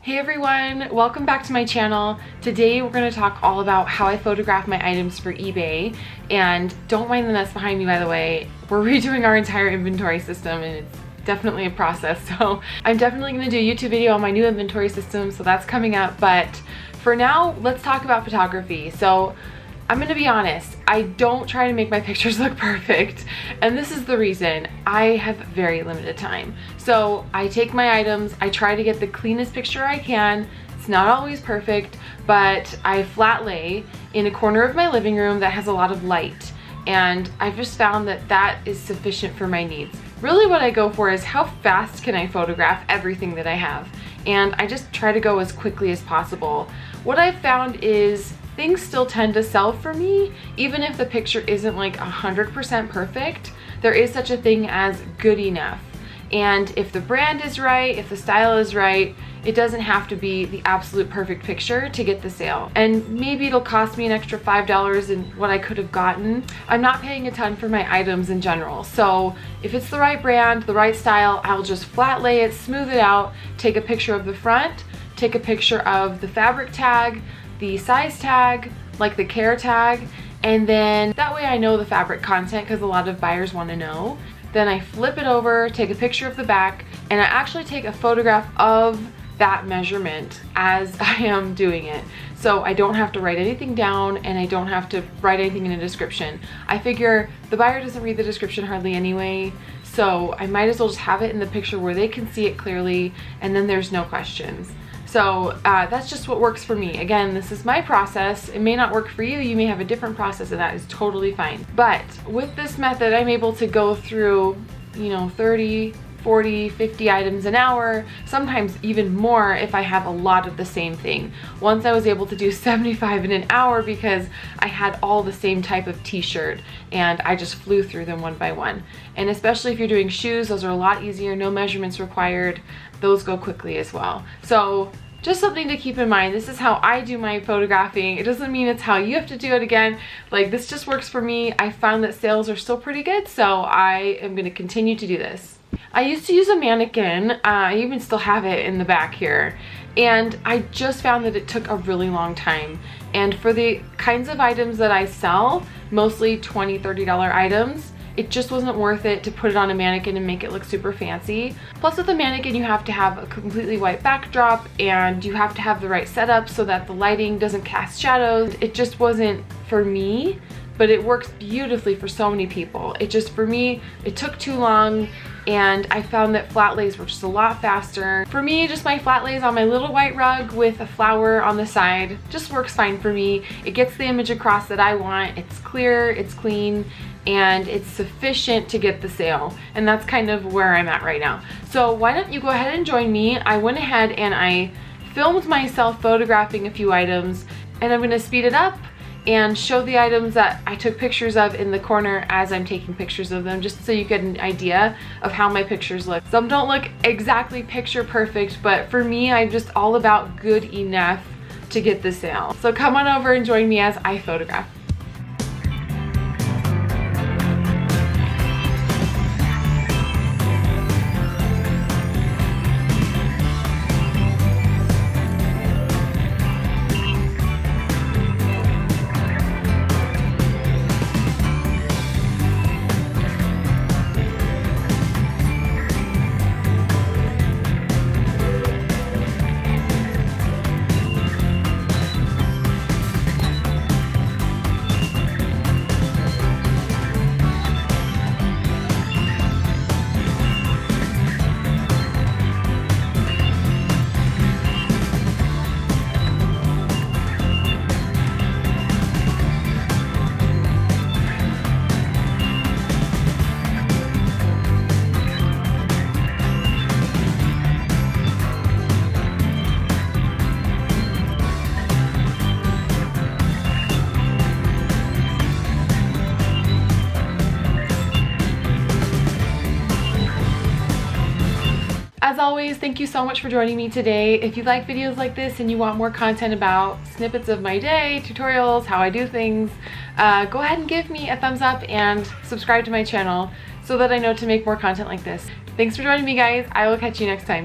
Hey everyone, welcome back to my channel. Today we're going to talk all about how I photograph my items for eBay. And don't mind the mess behind me, by the way. We're redoing our entire inventory system and it's definitely a process. So I'm definitely going to do a YouTube video on my new inventory system, so that's coming up. But for now, let's talk about photography. So I'm gonna be honest, I don't try to make my pictures look perfect, and this is the reason. I have very limited time. So I take my items, I try to get the cleanest picture I can. It's not always perfect, but I flat lay in a corner of my living room that has a lot of light, and I've just found that that is sufficient for my needs. Really what I go for is how fast can I photograph everything that I have, and I just try to go as quickly as possible. What I've found is things still tend to sell for me, even if the picture isn't like 100% perfect. There is such a thing as good enough. And if the brand is right, if the style is right, it doesn't have to be the absolute perfect picture to get the sale. And maybe it'll cost me an extra $5 in what I could have gotten. I'm not paying a ton for my items in general. So if it's the right brand, the right style, I'll just flat lay it, smooth it out, take a picture of the front, take a picture of the fabric tag, the size tag, like the care tag, and then that way I know the fabric content because a lot of buyers want to know. Then I flip it over, take a picture of the back, and I actually take a photograph of that measurement as I am doing it. So I don't have to write anything down and I don't have to write anything in a description. I figure the buyer doesn't read the description hardly anyway, so I might as well just have it in the picture where they can see it clearly and then there's no questions. So that's just what works for me. Again, this is my process. It may not work for you. You may have a different process and that is totally fine. But with this method, I'm able to go through, 30, 40, 50 items an hour, sometimes even more if I have a lot of the same thing. Once I was able to do 75 in an hour because I had all the same type of t-shirt and I just flew through them one by one. And especially if you're doing shoes, those are a lot easier, no measurements required. Those go quickly as well. So just something to keep in mind. This is how I do my photographing. It doesn't mean it's how you have to do it again. Like, this just works for me. I found that sales are still pretty good, so I am gonna continue to do this. I used to use a mannequin. I even still have it in the back here. And I just found that it took a really long time. And for the kinds of items that I sell, mostly $20, $30 items, it just wasn't worth it to put it on a mannequin and make it look super fancy. Plus with the mannequin, you have to have a completely white backdrop and you have to have the right setup so that the lighting doesn't cast shadows. It just wasn't for me, but it works beautifully for so many people. For me, it took too long and I found that flat lays were just a lot faster. For me, just my flat lays on my little white rug with a flower on the side just works fine for me. It gets the image across that I want. It's clear, it's clean, and it's sufficient to get the sale. And that's kind of where I'm at right now. So why don't you go ahead and join me? I went ahead and I filmed myself photographing a few items, and I'm gonna speed it up and show the items that I took pictures of in the corner as I'm taking pictures of them, just so you get an idea of how my pictures look. Some don't look exactly picture perfect, but for me, I'm just all about good enough to get the sale. So come on over and join me as I photograph. As always, thank you so much for joining me today. If you like videos like this and you want more content about snippets of my day, tutorials, how I do things, go ahead and give me a thumbs up and subscribe to my channel so that I know to make more content like this. Thanks for joining me, guys. I will catch you next time.